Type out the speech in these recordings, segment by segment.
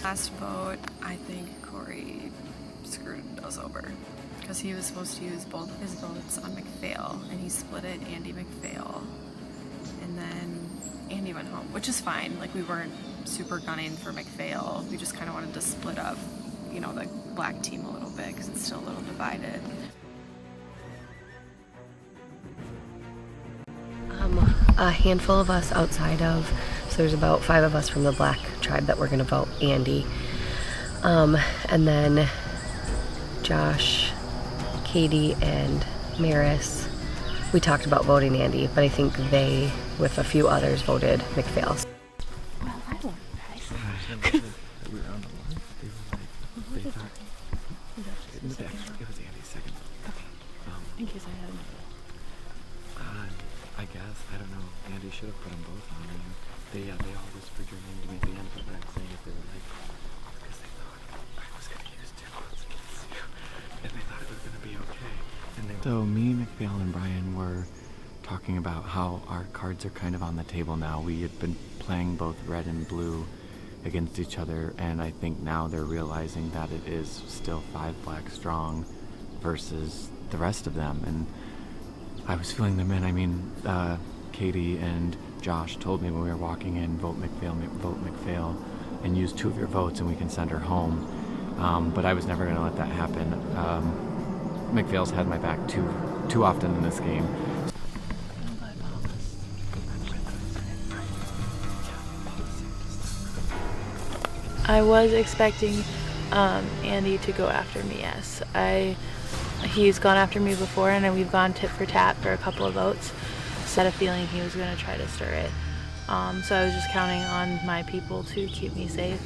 Last vote, I think Corey screwed us over because he was supposed to use both of his votes on McPhail, and he split it Andy McPhail, and then Andy went home, which is fine. Like, we weren't super gunning for McPhail. We just kind of wanted to split up, you know, the black team a little bit because it's still a little divided. A handful of us outside of, so there's about 5 of us from the black tribe that were going to vote Andy. And then Josh, Katie, and Maris, we talked about voting Andy, but I think they, with a few others, voted McPhail. Well, I don't know, guys. We were on the line. They were like, they thought in the back, it was Andy's second. Okay. In case I had another. I guess, I don't know. Andy should have put them both on. And they all whispered your name to me at the end, but I'm saying if they were like, because they thought I was going to use 2 votes against you, and they thought it was going to be okay. And so me, McPhail, and Brian were talking about how our cards are kind of on the table now. We had been playing both red and blue against each other, and I think now they're realizing that it is still 5 black strong versus the rest of them. And I was filling them in. I mean, Katie and Josh told me when we were walking in, vote McPhail, and use 2 of your votes and we can send her home. But I was never going to let that happen. McPhail's had my back too often in this game. I was expecting Andy to go after me, yes. He's gone after me before, and we've gone tit for tat for a couple of votes. So I had a feeling he was going to try to stir it. So I was just counting on my people to keep me safe.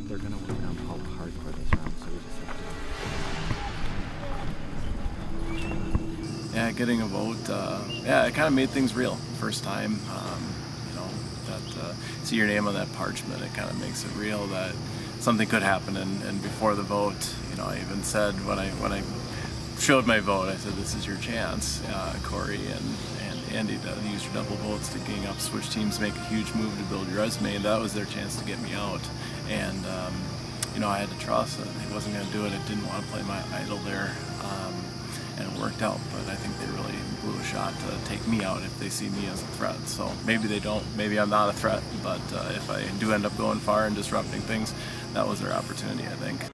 They're going to work on how hard for this round, so we just have to... Yeah, getting a vote, it kind of made things real. First time, you know, that see your name on that parchment, it kind of makes it real that something could happen. And before the vote, you know, I even said when I showed my vote, I said, this is your chance, Corey and Andy, to use your double votes to gang up, switch teams, make a huge move to build your resume, and that was their chance to get me out. And you know, I had to trust that he wasn't going to do it. I didn't want to play my idol there, and it worked out. But I think they really blew a shot to take me out if they see me as a threat. So maybe they don't, maybe I'm not a threat, but if I do end up going far and disrupting things, that was their opportunity, I think.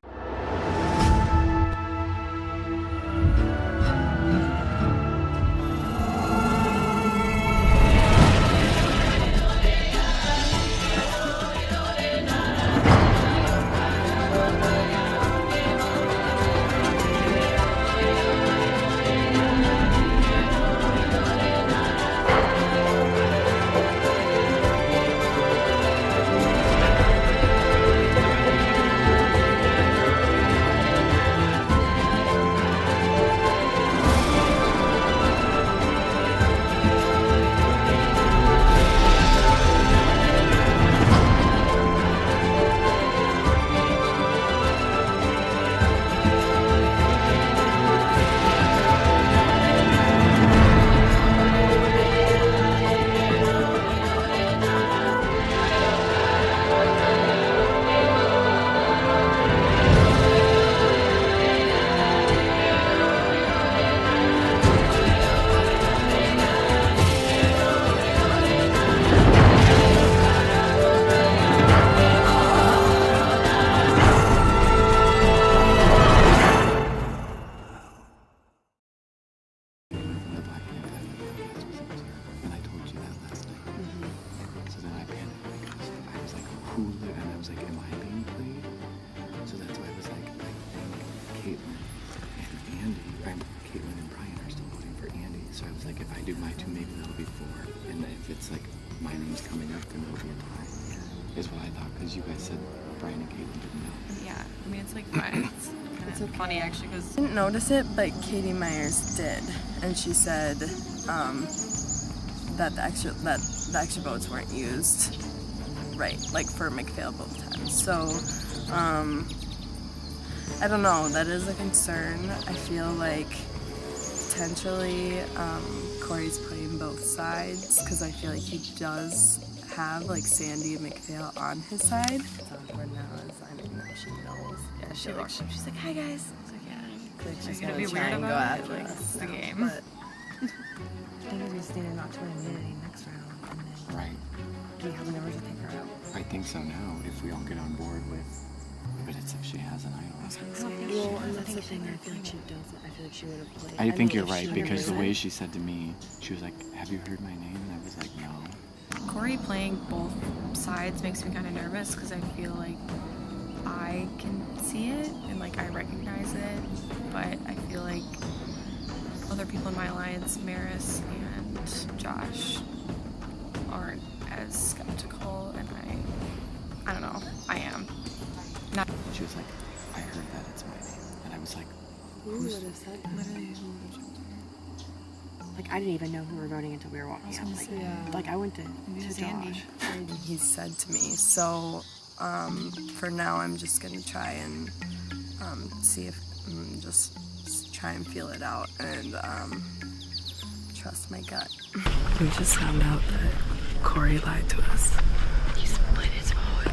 Like, if I do my 2, maybe that'll be 4. And if it's like my name's coming up, then it'll be a tie. Is what I thought, because you guys said Brian and Caitlin didn't know. Yeah, I mean, it's like fine. It's kind of funny actually, because I didn't notice it, but Katie Myers did, and she said that the extra votes weren't used right, like for McPhail both times. So I don't know. That is a concern. I feel like potentially Corey's playing both sides because I feel like he does have like Sandy McPhail on his side. It's awkward now, I mean, now she knows. Yeah, she walks up. She's like, "Hi guys." I was like, "Yeah." Like she's gonna gonna be try weird and go about it? after Like, us. this is the now, game. But The thing is, we stand not to my immunity next round, and then Right. we have an hour to take her out. I think so now, if we all get on board with, but it's if she has an idol. Well, and that's the thing, I feel like she doesn't. I feel like she would have played. I think mean, you're if right, she because the would've way she said to me, she was like, "Have you heard my name?" And I was like, "No." Corey playing both sides makes me kind of nervous because I feel like I can see it and like I recognize it, but I feel like other people in my alliance, Maris and Josh, aren't as skeptical, and I don't know, I am. Not She was like, "I heard that it's my name," and I was like, Who would have said that? Like, I didn't even know who we were voting until we were walking out. Like, I went to Josh. and he said to me, so for now I'm just gonna try and see if just try and feel it out and trust my gut. We just found out that Corey lied to us. He split his vote.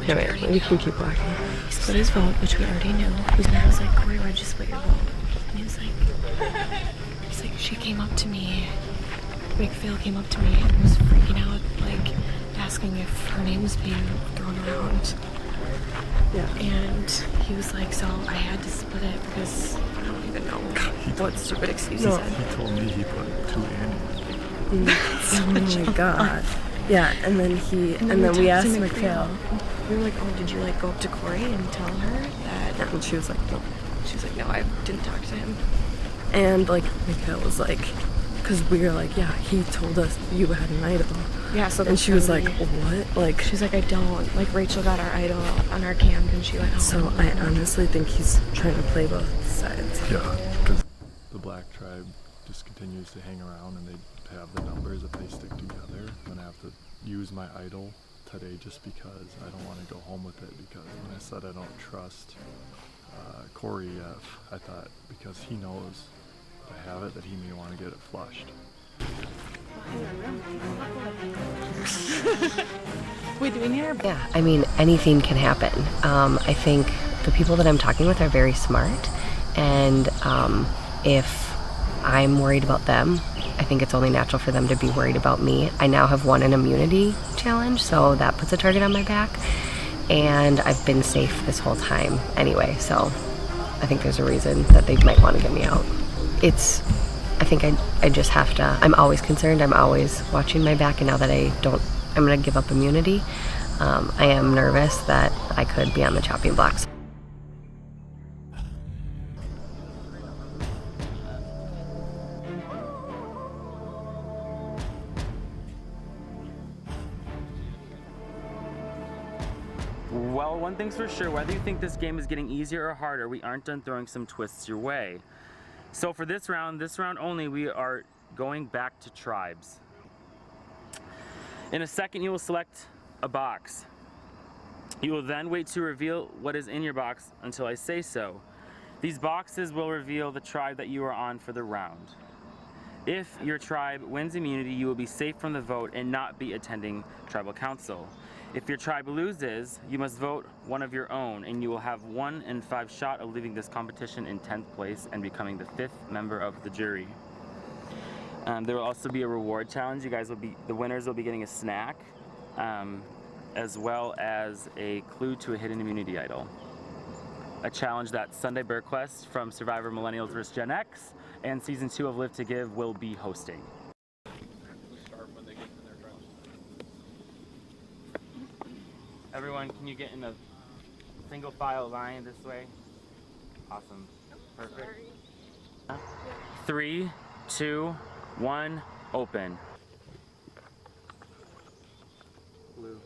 Wait, we can keep walking. He split his vote, which we already knew. And I was like, Corey, why'd you split your vote? And he was like, she came up to me. McPhail came up to me and was freaking out, like asking if her name was being thrown around. Yeah. And he was like, so I had to split it because I don't even know what stupid excuse he said. He told me he put 2 Andes. Oh my god. Yeah, and then we asked McPhail. We were like, oh, did you like go up to Corey and tell her that? And she was like, no. She was like, no, I didn't talk to him. And like McPhail was like, because we were like, yeah, he told us you had an idol. Yeah, so And she was like, what? Like, she's like, I don't. Like, Rachel got our idol on our camp and she went home. so I honestly think he's trying to play both sides. Yeah, because the black tribe just continues to hang around and they have the numbers if they stick together. I'm gonna have to use my idol today just because I don't want to go home with it, because when I said I don't trust Corey yet, I thought because he knows I have it that he may want to get it flushed. Wait, do we need our Yeah, I mean, anything can happen. I think the people that I'm talking with are very smart, and if I'm worried about them, I think it's only natural for them to be worried about me. I now have won an immunity challenge, so that puts a target on my back, and I've been safe this whole time anyway, so I think there's a reason that they might want to get me out. I think I just have to, I'm always concerned, I'm always watching my back, and now that I'm gonna give up immunity, I am nervous that I could be on the chopping blocks. Well, one thing's for sure, whether you think this game is getting easier or harder, we aren't done throwing some twists your way. So for this round only, we are going back to tribes. In a second, you will select a box. You will then wait to reveal what is in your box until I say so. These boxes will reveal the tribe that you are on for the round. If your tribe wins immunity, you will be safe from the vote and not be attending tribal council. If your tribe loses, you must vote one of your own, and you will have 1 in 5 shot of leaving this competition in 10th place and becoming the 5th member of the jury. There will also be a reward challenge. The winners will be getting a snack, as well as a clue to a hidden immunity idol. A challenge that Sunday Burquest from Survivor Millennials vs. Gen X and Season 2 of Live to Give will be hosting. Everyone, can you get in a single file line this way? Awesome. Perfect. 3, 2, 1, open. Blue.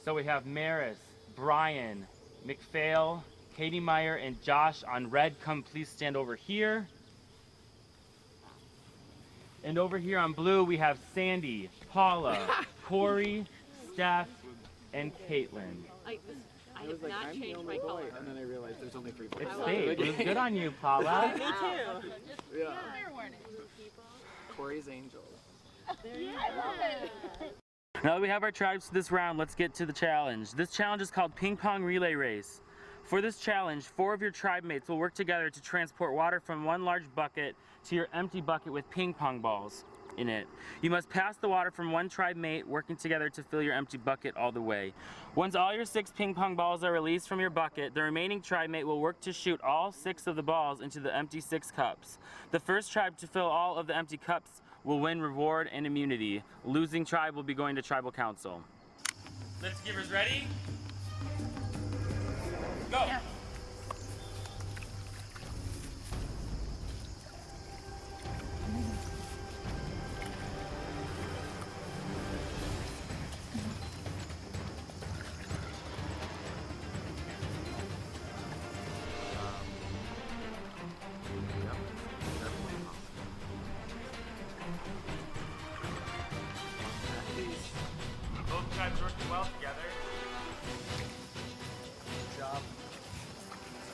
So we have Maris, Brian, McPhail, Katie Meyer, and Josh on red. Come please stand over here. And over here on blue, we have Sandy, Paula, Corey, Steph, and Caitlin. I have not changed my color. And then I realized there's only 3 It stayed. It was good on you, Paula. Me too. Yeah. Corey's angel. Now that we have our tribes for this round, let's get to the challenge. This challenge is called Ping Pong Relay Race. For this challenge, 4 of your tribe mates will work together to transport water from one large bucket to your empty bucket with ping pong balls in it. You must pass the water from one tribe mate working together to fill your empty bucket all the way. Once all your 6 ping pong balls are released from your bucket, the remaining tribe mate will work to shoot all 6 of the balls into the empty 6 cups. The first tribe to fill all of the empty cups will win reward and immunity. Losing tribe will be going to tribal council. Lift givers ready? Go! Yeah. Both tribes working well together. Good job.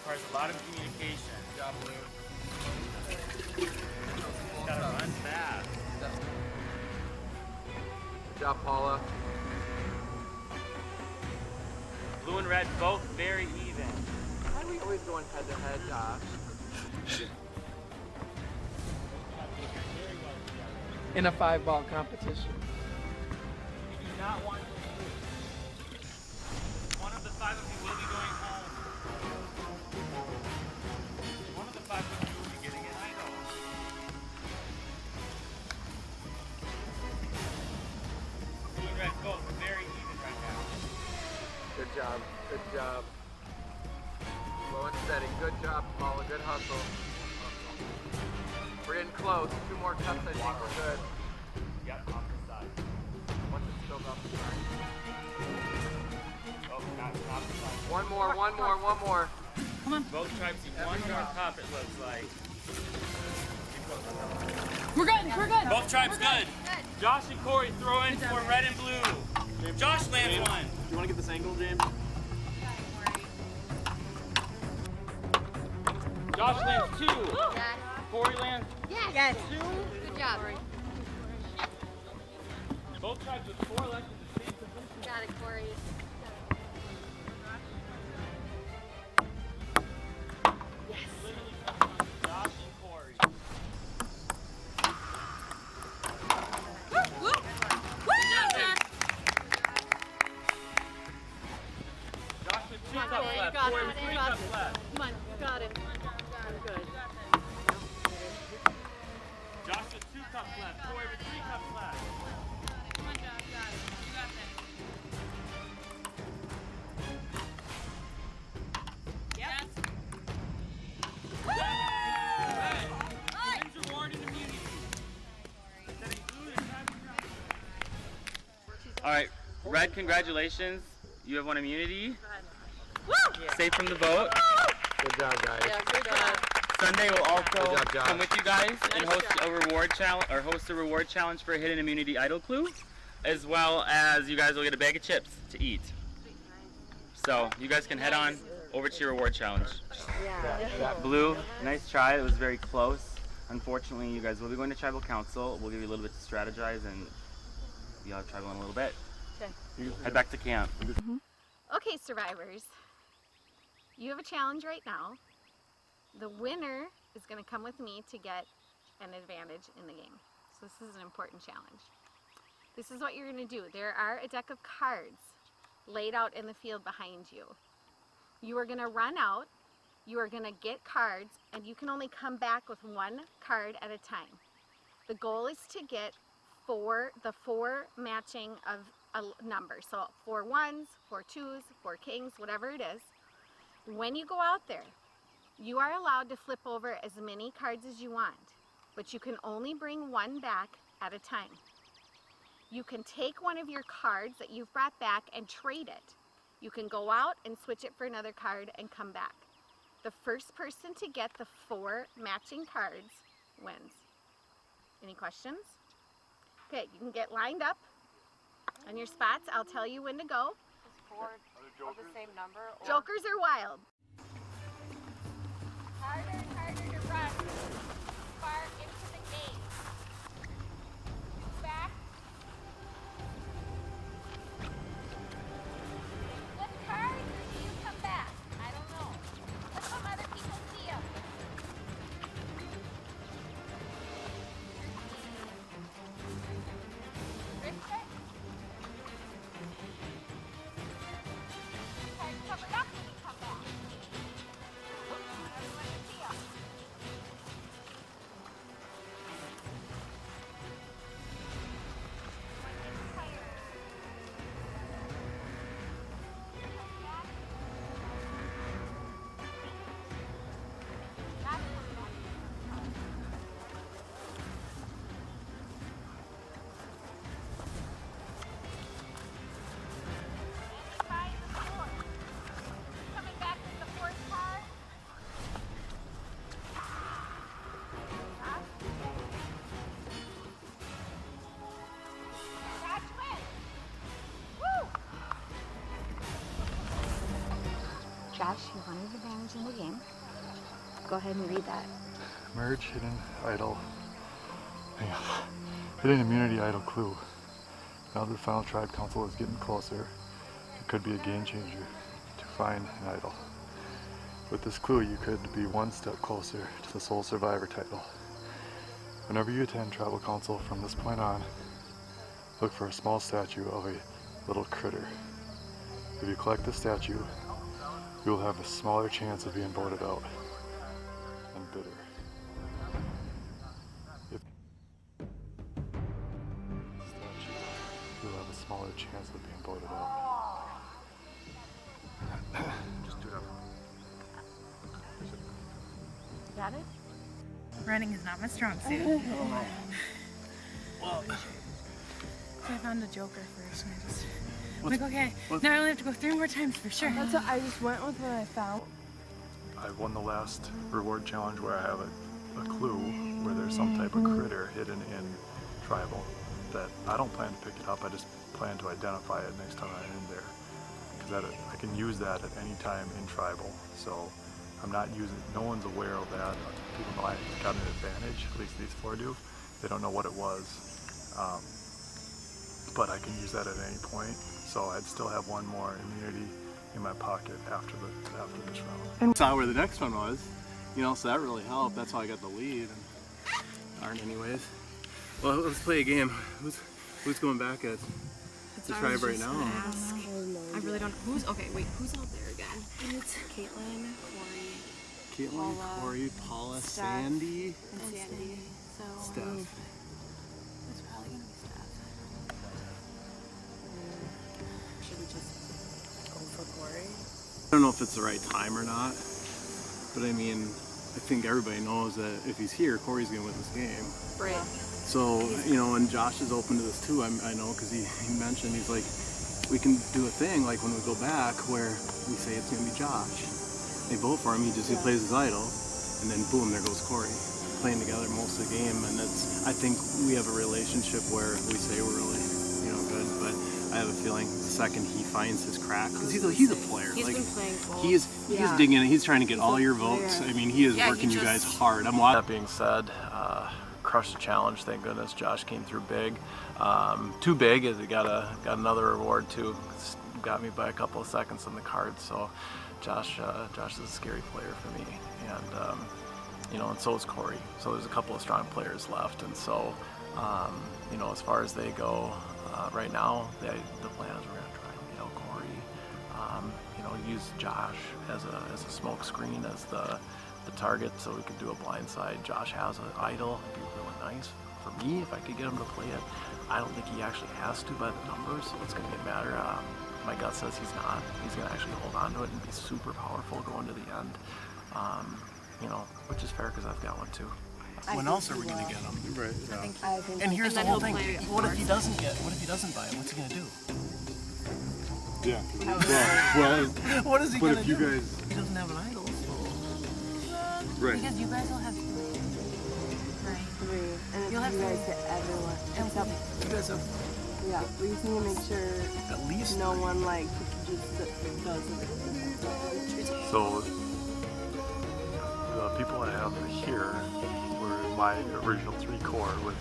Requires a lot of communication. Good job, Blue. Gotta run fast. Good job, Paula. Blue and red both very even. Why are we always going head to head, Josh? In a 5-ball competition. You do not want to lose. One of the 5 of you will be going home. One of the 5 of you will be getting an idol. Blue and red both very even right now. Good job. Good job. Slow and steady. Good job, Paula. Good hustle. We're getting close. 2 more cups, I think we're good. Yep, off the side. Once it's filled off the side. Oh, not the side. One more. Come on. Both tribes see one more cup, it looks like. We're good. Both tribes good. Josh and Corey throw in for red and blue. Josh lands one. You want to get this angle, James? Josh lands 2. Corey lands Yes. 2. Good job. Both tribes with 4 left in the same position. Got it, Corey. Literally comes on Josh and Corey. Josh with 2 cups left. Corey with 3 cups left. Come on, got it. Good. Josh with 2 cups left. Corey with 3 cups left. Come on, Josh, got it. You got this. Yes. Wins reward and immunity. All right, Red, congratulations. You have won immunity. Safe from the vote. Good job, guys. Yeah, good job. Sunday will also Good job, Josh. come with you guys and host a reward challenge for a hidden immunity idol clue, as well as you guys will get a bag of chips to eat. So you guys can head on over to your reward challenge. Blue, nice try. It was very close. Unfortunately, you guys will be going to tribal council. We'll give you a little bit to strategize and be out of tribal in a little bit. Okay. Head back to camp. Okay, survivors. You have a challenge right now. The winner is going to come with me to get an advantage in the game. So this is an important challenge. This is what you're going to do. There are a deck of cards laid out in the field behind you. You are going to run out, you are going to get cards, and you can only come back with 1 card at a time. The goal is to get the 4 matching of a number. So 4 1s, 4 2s, 4 kings, whatever it is. When you go out there, you are allowed to flip over as many cards as you want, but you can only bring 1 back at a time. You can take one of your cards that you've brought back and trade it. You can go out and switch it for another card and come back. The first person to get the 4 matching cards wins. Any questions? Okay, you can get lined up on your spots. I'll tell you when to go. Is 4 of the same number? Or? Jokers are wild. Harder and harder to run. Far into the gate. Back. Josh, you have one advantage in the game. Go ahead and read that. Merge hidden idol. Hang on. Hidden immunity idol clue. Now that the final tribe council is getting closer, it could be a game changer to find an idol. With this clue, you could be one step closer to the sole survivor title. Whenever you attend tribal council from this point on, look for a small statue of a little critter. If you collect the statue, you will have a smaller chance of being voted out and bitter. If statue, you'll have a smaller chance of being voted out. Just do that. Got it? Running is not my strong suit. Well, So I found a joker first and I'm like, okay, now I only have to go 3 more times for sure. That's what I just went with what I found. I won the last reward challenge where I have a clue where there's some type of critter hidden in tribal that I don't plan to pick it up, I just plan to identify it next time I'm in there. Because I can use that at any time in tribal, so I'm not using, no one's aware of that. People know I got an advantage, at least these 4 do. They don't know what it was. But I can use that at any point, so I'd still have 1 more immunity in my pocket after this round. and saw where the next one was, you know, so that really helped. That's how I got the lead. And darn, anyways. Well, let's play a game. Who's going back at the tribe right now? I really don't. Who's out there again? It's Caitlin, Corey, Caitlin, Paula, Corey, Paula, Steph, Sandy, and Sandy. So Steph. it's probably gonna be Steph. Should we just go for Corey? I don't know if it's the right time or not, but I mean, I think everybody knows that if he's here, Corey's gonna win this game. Right. So, you know, and Josh is open to this too, I know, because he mentioned, he's like, we can do a thing like when we go back where we say it's gonna be Josh. They vote for him, he plays his idol, and then boom, there goes Corey. Playing together most of the game, and I think we have a relationship where we say we're really, you know, good, but I have a feeling the second he finds his crack, because he's a player. He's like, been playing full. He's digging in, he's trying to get all your votes. I mean, he is working you guys hard. I'm watching. That being said, crushed the challenge, thank goodness. Josh came through big. Too big, as he got another reward too. Got me by a couple of seconds on the card, so Josh is a scary player for me. And you know, and so is Corey. So there's a couple of strong players left, and so you know, as far as they go, right now, the plan is we're gonna try and nail Corey. You know, use Josh as a smoke screen as the target, so we could do a blindside. Josh has an idol. It'd be really nice for me if I could get him to play it. I don't think he actually has to by the numbers, so it's gonna be a matter. My gut says he's not. He's gonna actually hold on to it and be super powerful going to the end. You know, which is fair because I've got one too. When else are we gonna get him? Right. Yeah. And here's the whole thing. What if he doesn't buy it? What's he gonna do? Yeah. Well, What is he but gonna if do? you guys, He doesn't have an idol. right. Because you guys will have 3. Right. 3, and if You'll have you guys 3. get everyone, except, You guys have yeah, we just need to make sure at least no 3. one like just does it. So the people I have here were my original 3 core with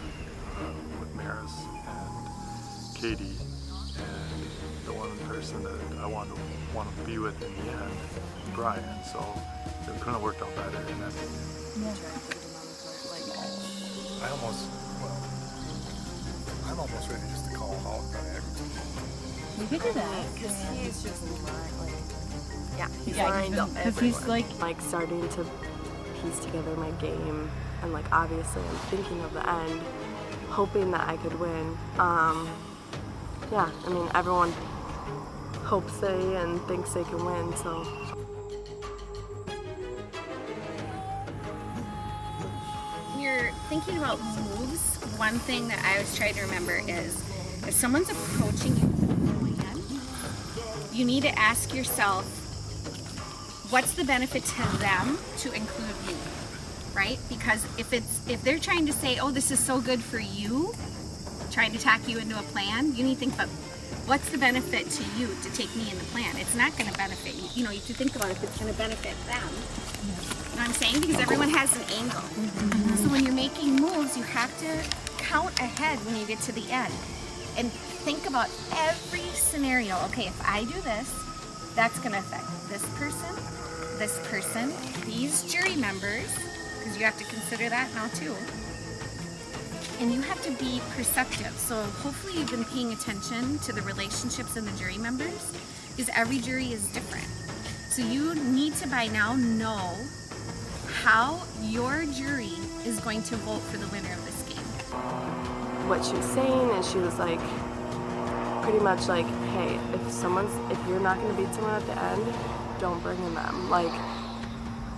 Maris and Katie, and the one person that I want to be with in the end, Brian. So it couldn't have worked out better. And then I'm almost ready just to call him out. We could do that. Because he's just he's Yeah, lined up because he's like starting to piece together my game, and like obviously I'm thinking of the end, hoping that I could win. Yeah, I mean everyone hopes they and thinks they can win, so. When you're thinking about moves, one thing that I always try to remember is if someone's approaching you with a plan, you need to ask yourself, what's the benefit to them to include you, right? Because if they're trying to say, oh, this is so good for you, trying to tack you into a plan, you need to think about What's the benefit to you to take me in the plan? It's not going to benefit you. You know, you have to think about if it's going to benefit them. You know what I'm saying? Because everyone has an angle. So when you're making moves, you have to count ahead when you get to the end. And think about every scenario. Okay, if I do this, that's going to affect this person, these jury members, because you have to consider that now too. And you have to be perceptive. So hopefully you've been paying attention to the relationships in the jury members, because every jury is different. So you need to by now know how your jury is going to vote for the winner of this game. What she was saying is she was like, pretty much like, hey, if you're not going to beat someone at the end, don't bring in them. Like,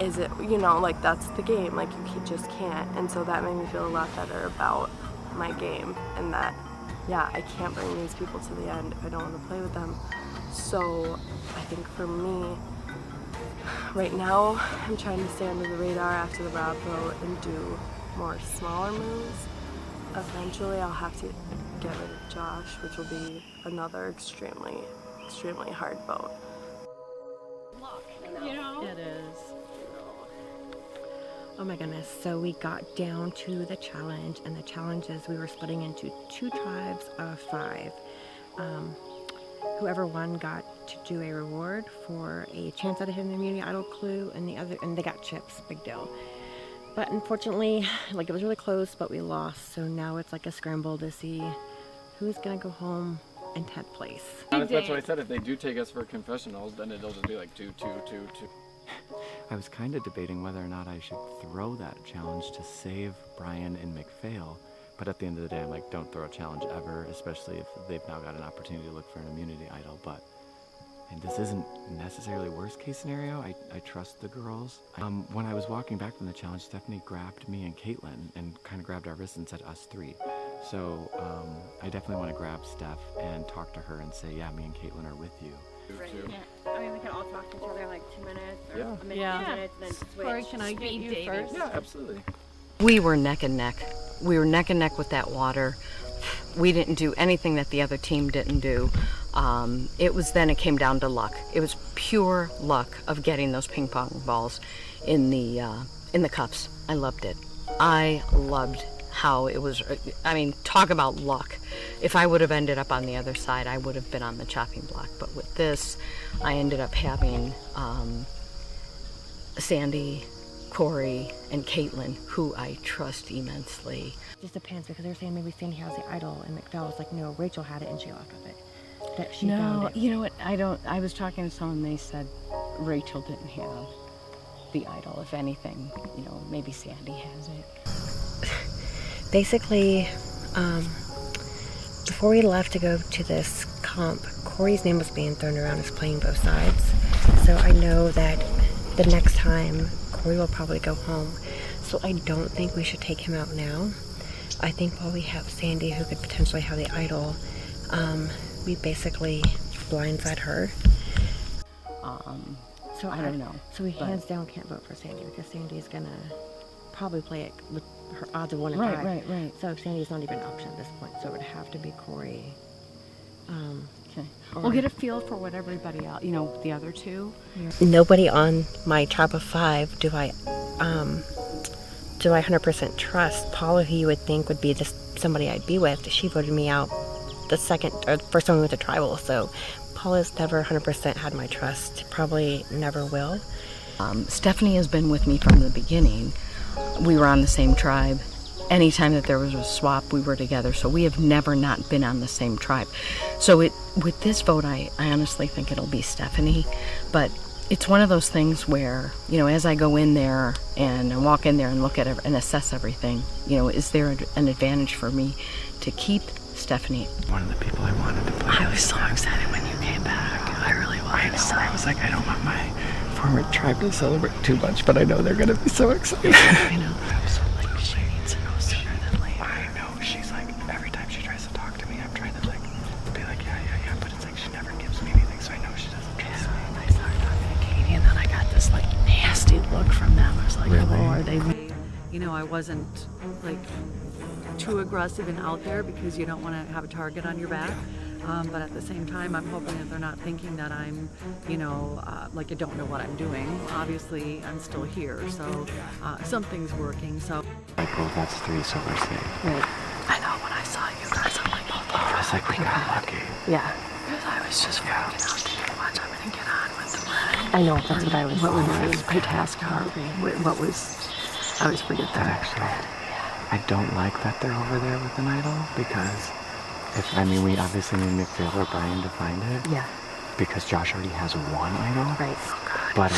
is it, you know, like that's the game, like you just can't. And so that made me feel a lot better about my game, and that, yeah, I can't bring these people to the end if I don't want to play with them. So I think for me, right now, I'm trying to stay under the radar after the Rob vote and do more smaller moves. Eventually I'll have to get rid of Josh, which will be another extremely, extremely hard vote. You know? It is. Oh my goodness, so we got down to the challenge, and the challenge is we were splitting into 2 tribes of 5. Whoever won got to do a reward for a chance at a hidden immunity idol clue, and they got chips, big deal. But unfortunately, like, it was really close, but we lost, so now it's like a scramble to see who's gonna go home in 10th place. That's what I said, if they do take us for confessionals, then it'll just be like 2, 2, 2, 2. I was kind of debating whether or not I should throw that challenge to save Brian and McPhail, but at the end of the day, I'm like, don't throw a challenge ever, especially if they've now got an opportunity to look for an immunity idol. But, and this isn't necessarily worst case scenario, I trust the girls. When I was walking back from the challenge, Stephanie grabbed me and Caitlin and kind of grabbed our wrists and said us 3. So I definitely want to grab Steph and talk to her and say, yeah, me and Caitlin are with you. Right. Yeah. I mean, we can all talk to each other like 2 minutes or a minute, 2 minutes, and then switch. Corey, can I get you first? Yeah, absolutely. We were neck and neck. We were neck and neck with that water. We didn't do anything that the other team didn't do. It came down to luck. It was pure luck of getting those ping pong balls in the cups. I loved it. I loved how it was. I mean, talk about luck. If I would have ended up on the other side, I would have been on the chopping block. But with this, I ended up having Sandy, Corey, and Caitlin, who I trust immensely. It just depends, because they're saying maybe Sandy has the idol, and McDowell was like, no, Rachel had it and she lost it. That she found it. You know what? I was talking to someone, they said Rachel didn't have the idol. If anything, you know, maybe Sandy has it. Basically, before we left to go to this comp, Corey's name was being thrown around as playing both sides. So I know that the next time Corey will probably go home. So I don't think we should take him out now. I think while we have Sandy, who could potentially have the idol, we basically blindside her. So I don't know. So we hands down can't vote for Sandy, because Sandy's gonna probably play it with her odds of 1 in 5. Right. So Sandy's not even an option at this point. So it would have to be Corey. Okay. We'll get a feel for what everybody else, you know, the other 2. Nobody on my tribe of 5 do I 100% trust. Paula, who you would think would be somebody I'd be with, she voted me out the first time we went to tribal. So Paula's never 100% had my trust. Probably never will. Stephanie has been with me from the beginning. We were on the same tribe. Anytime that there was a swap, we were together. So we have never not been on the same tribe. So with this vote, I honestly think it'll be Stephanie. But it's one of those things where, you know, as I go in there and I walk in there and look at it and assess everything, you know, is there an advantage for me to keep Stephanie? One of the people I wanted to play. I was so excited when you came back. I really was. I was like, I don't want my former tribe to celebrate too much, but I know they're gonna be so excited. I know. Absolutely. She needs to know sooner than later. I know. She's like, every time she tries to talk to me, I'm trying to like be like, yeah, but it's like she never gives me anything, so I know she doesn't trust me. And I started talking to Katie, and then I got this like nasty look from them. I was like, Really? oh, are they? You know, I wasn't like too aggressive and out there, because you don't want to have a target on your back. But at the same time, I'm hoping that they're not thinking that I'm, like I don't know what I'm doing. Obviously, I'm still here, so something's working. So. Like, well, that's 3, so we're safe. Right. I know, when I saw you guys, I'm like, oh, I was like, we got lucky. Yeah. because I was just freaking out. Did you watch? I'm gonna get on with the run. I know, that's what I was What was saying. the task? What was, I always forget that. Actually, I don't like that they're over there with an idol, because we obviously need McPhail or Brian to find it. Yeah. Because Josh already has 1 idol. Right. But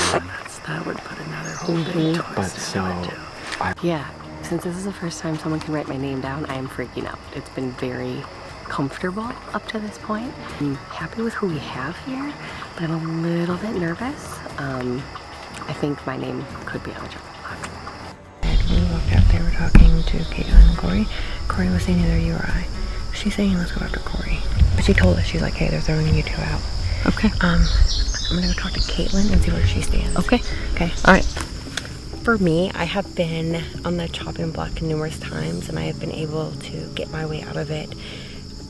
that would put another whole big twist but into so it too. Yeah. Since this is the first time someone can write my name down, I am freaking out. It's been very comfortable up to this point. I'm happy with who we have here, but I'm a little bit nervous. I think my name could be on a chopping block. When we walked out, they were talking to Caitlin and Corey. Corey was saying either you or I. She's saying let's go after Corey. But she told us, she's like, hey, they're throwing you 2 out. Okay. I'm gonna go talk to Caitlin and see where she stands. Okay. Okay. All right. For me, I have been on the chopping block numerous times, and I have been able to get my way out of it.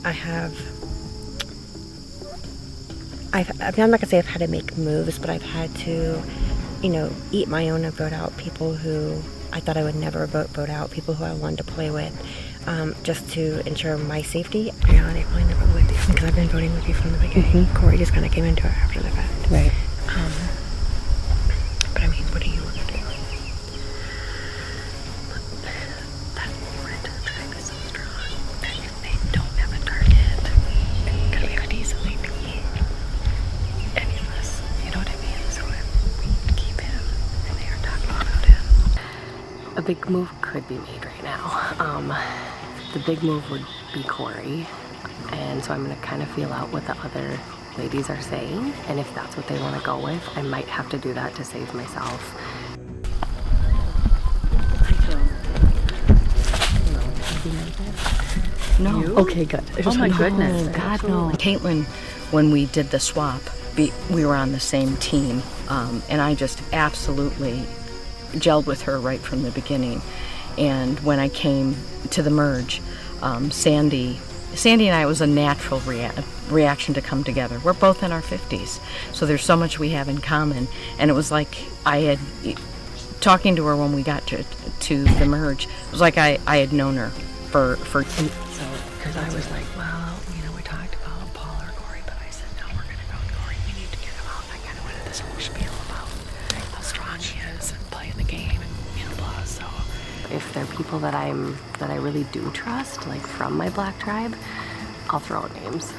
I'm not gonna say I've had to make moves, but I've had to, eat my own and vote out people who I thought I would never vote out, people who I wanted to play with, just to ensure my safety. In reality, I probably never would, because I've been voting with you from the beginning. Mm-hmm. Corey just kind of came into it after the fact. Right. But I mean, what do you want to do? That red tribe is so strong that if they don't have a target, it could easily be any of us. You know what I mean? So we keep him, and they are talking about him. A big move could be made right now. The big move would be Corey, and so I'm going to kind of feel out what the other ladies are saying, and if that's what they want to go with, I might have to do that to save myself. No. You? Okay, good. Oh my No, goodness. God, no. Caitlin, when we did the swap, we were on the same team, and I just absolutely gelled with her right from the beginning. And when I came to the merge, Sandy and I, it was a natural reaction to come together. We're both in our 50s, so there's so much we have in common. And it was like I had, talking to her when we got to the merge, it was like I had known her for. So, because I was like, well, we talked about Paul or Corey, but I said, no, we're going to go with Corey. We need to get him out. And I kind of went into this whole spiel about how strong he is and playing the game and blah. So, If they're people that I really do trust, like from my black tribe, I'll throw out names.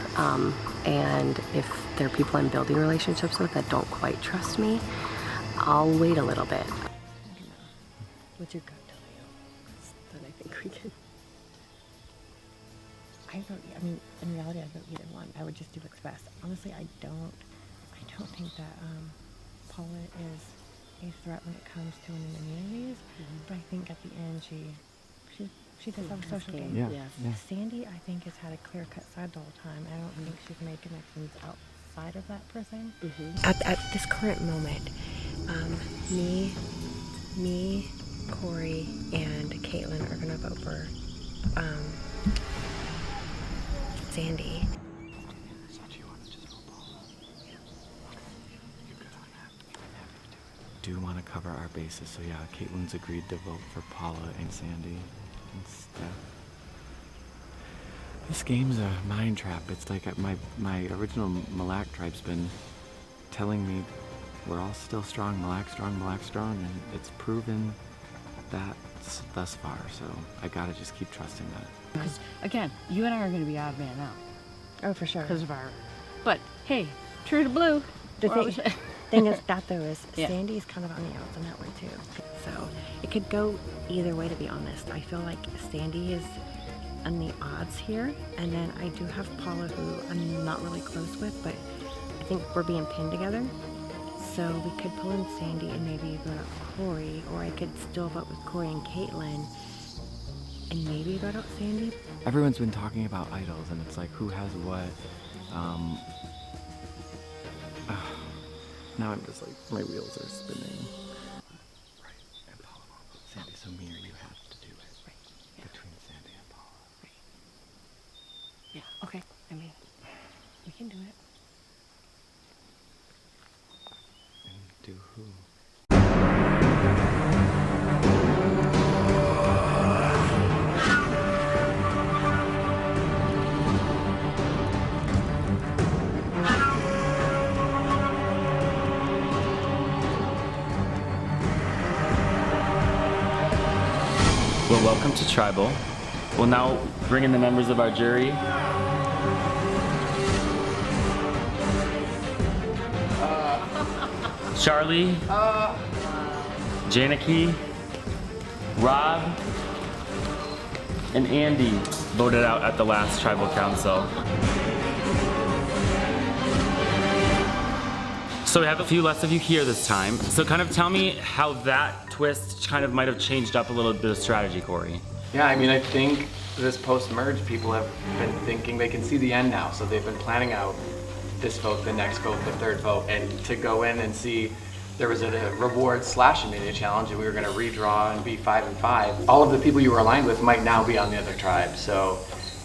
And if they're people I'm building relationships with that don't quite trust me, I'll wait a little bit. What's your gut tell you? Then I think we can. in reality, I vote either one. I would just do what's best. Honestly, I don't think that Paula is a threat when it comes to immunities, but I think at the end she does have a social game. Yeah. Sandy, I think, has had a clear-cut side the whole time. I don't think she's made connections outside of that person. At this current moment, me, Corey, and Caitlin are gonna vote for Sandy. Do want to cover our bases, so yeah, Caitlin's agreed to vote for Paula and Sandy and Steph. This game's a mind trap. It's like my original Malak tribe's been telling me we're all still strong, Malak strong, and it's proven that thus far, so I gotta just keep trusting that. Because, again, you and I are going to be odd man out. Oh, for sure. Because of our... But, hey, true to blue. The thing is, Yeah. Sandy's kind of on the outs in that way too. So it could go either way, to be honest. I feel like Sandy is on the odds here, and then I do have Paula, who I'm not really close with, but I think we're being pinned together. So we could pull in Sandy and maybe vote out Corey, or I could still vote with Corey and Caitlin and maybe vote out Sandy. Everyone's been talking about idols, and it's like, who has what? Now I'm just like, my wheels are spinning. Right, and Paula won't vote Sandy, so me or you have to do it. Right. Yeah. Between Sandy and Paula. Right. Yeah, okay. We can do it. And do who? Well, welcome to Tribal. We'll now bring in the members of our jury. Charlie, Janaki, Rob, and Andy voted out at the last Tribal Council. So we have a few less of you here this time. So kind of tell me how that twist kind of might have changed up a little bit of strategy, Corey. Yeah, I mean, I think this post-merge, people have been thinking they can see the end now, so they've been planning out this vote, the next vote, the third vote, and to go in and see there was a reward/immunity challenge and we were going to redraw and be 5-5. All of the people you were aligned with might now be on the other tribe, so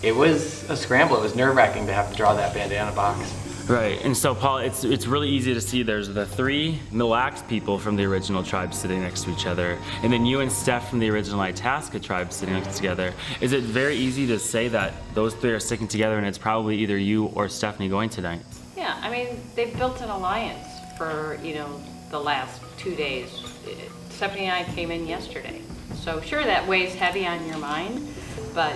it was a scramble. It was nerve-wracking to have to draw that bandana box. Right, and so Paul, it's really easy to see there's the 3 Mille Lacs people from the original tribe sitting next to each other, and then you and Steph from the original Itasca tribe sitting next together. Is it very easy to say that those 3 are sticking together and it's probably either you or Stephanie going tonight? Yeah, I mean, they've built an alliance for, the last 2 days. Stephanie and I came in yesterday. So sure, that weighs heavy on your mind, but,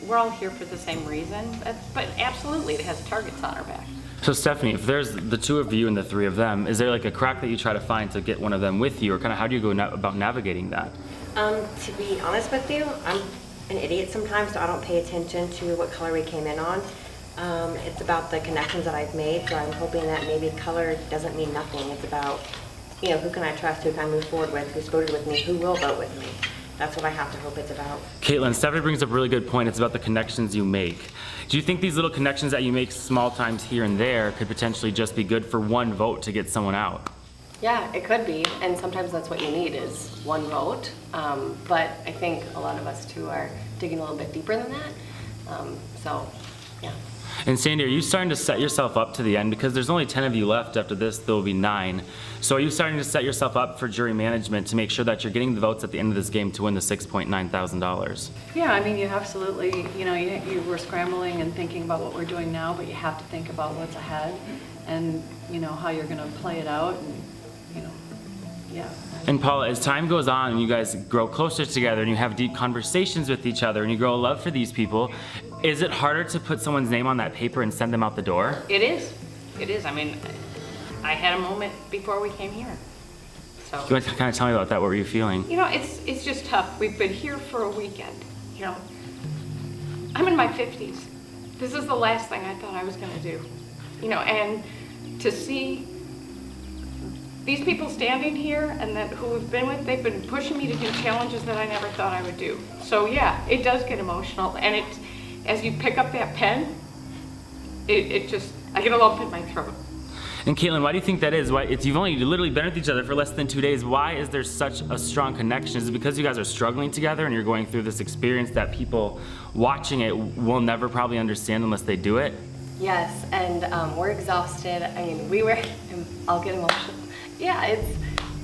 we're all here for the same reason. But absolutely, it has targets on our back. So Stephanie, if there's the 2 of you and the 3 of them, is there like a crack that you try to find to get one of them with you, or kind of how do you go about navigating that? To be honest with you, I'm an idiot sometimes, so I don't pay attention to what color we came in on. It's about the connections that I've made, so I'm hoping that maybe color doesn't mean nothing. It's about, who can I trust, who can I move forward with, who's voted with me, who will vote with me. That's what I have to hope it's about. Caitlin, Stephanie brings up a really good point. It's about the connections you make. Do you think these little connections that you make small times here and there could potentially just be good for one vote to get someone out? Yeah, it could be, and sometimes that's what you need is one vote. But I think a lot of us too are digging a little bit deeper than that. So, yeah. And Sandy, are you starting to set yourself up to the end? Because there's only 10 of you left. After this, there will be 9. So are you starting to set yourself up for jury management to make sure that you're getting the votes at the end of this game to win the $6.9 thousand? Yeah, I mean, you absolutely, you were scrambling and thinking about what we're doing now, but you have to think about what's ahead and, how you're going to play it out and, yeah. And Paula, as time goes on and you guys grow closer together and you have deep conversations with each other and you grow a love for these people, is it harder to put someone's name on that paper and send them out the door? It is. It is. I mean, I had a moment before we came here. So. You want to kind of tell me about that? What were you feeling? It's just tough. We've been here for a weekend. I'm in my 50s. This is the last thing I thought I was going to do. And to see these people standing here and who we've been with, they've been pushing me to do challenges that I never thought I would do. So yeah, it does get emotional. And as you pick up that pen, I get a lump in my throat. And Caitlin, why do you think that is? You've only literally been with each other for less than 2 days. Why is there such a strong connection? Is it because you guys are struggling together and you're going through this experience that people watching it will never probably understand unless they do it? Yes, and we're exhausted. I mean, I'll get emotional. Yeah,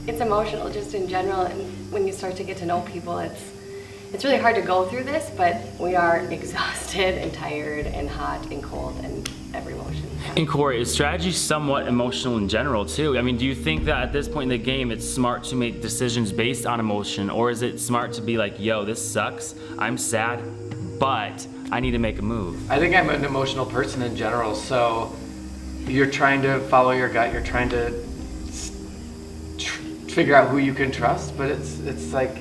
it's emotional just in general, and when you start to get to know people, it's really hard to go through this, but we are exhausted and tired and hot and cold and every emotion. And Corey, is strategy somewhat emotional in general too? I mean, do you think that at this point in the game it's smart to make decisions based on emotion, or is it smart to be like, yo, this sucks, I'm sad, but I need to make a move? I think I'm an emotional person in general, so you're trying to follow your gut, you're trying to figure out who you can trust, but it's like,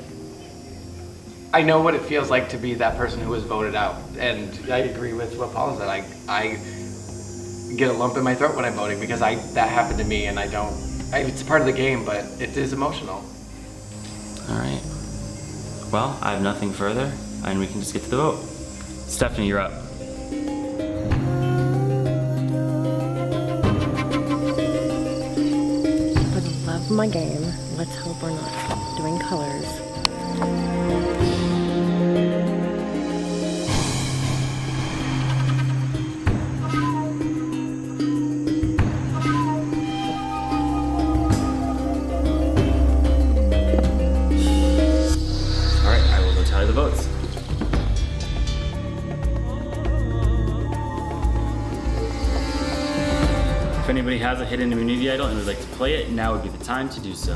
I know what it feels like to be that person who was voted out, and I agree with what Paula said. I get a lump in my throat when I'm voting because that happened to me, and it's part of the game, but it is emotional. All right. Well, I have nothing further, and we can just get to the vote. Stephanie, you're up. For the love of my game, let's hope we're not doing colors. anybody has a hidden immunity idol and would like to play it, now would be the time to do so.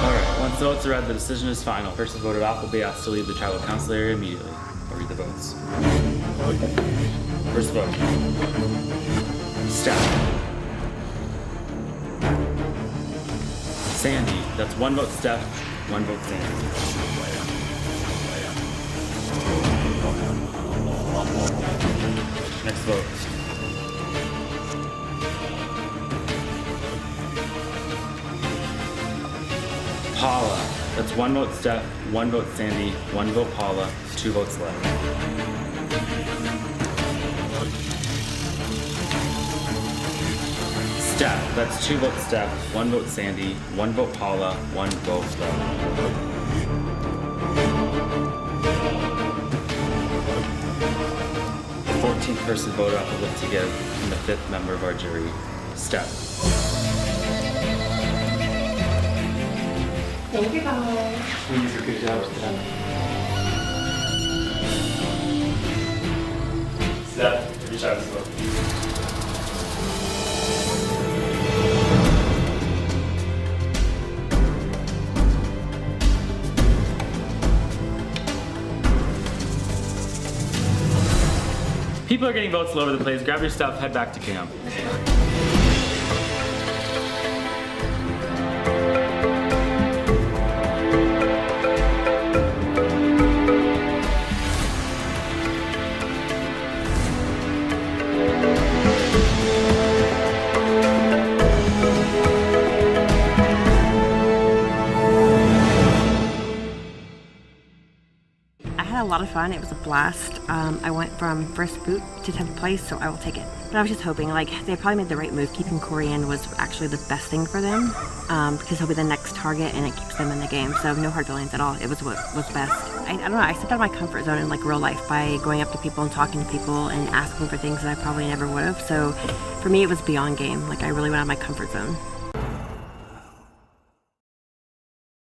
Alright, once the votes are read, the decision is final. Person voted off will be asked to leave the tribal council area immediately. I'll read the votes. First vote. Steph. Sandy. That's 1 vote Steph, 1 vote Sandy. Next vote. Paula. That's 1 vote Steph, 1 vote Sandy, 1 vote Paula, 2 votes left. Steph. That's 2 votes Steph, 1 vote Sandy, 1 vote Paula, 1 vote left. The 14th person voted off the list to give and the 5th member of our jury, Steph. Thank you, guys. Please, good job, Steph. Steph, your job is vote. People are getting votes all over the place. Grab your stuff, head back to camp. A lot of fun. It was a blast. I went from first boot to 10th place, so I will take it. But I was just hoping, like, they probably made the right move. Keeping Corey in was actually the best thing for them because he'll be the next target and it keeps them in the game. So no hard feelings at all. It was what was best. I don't know. I stepped out of my comfort zone in like real life by going up to people and talking to people and asking for things that I probably never would have. So for me, it was beyond game. Like I really went out of my comfort zone.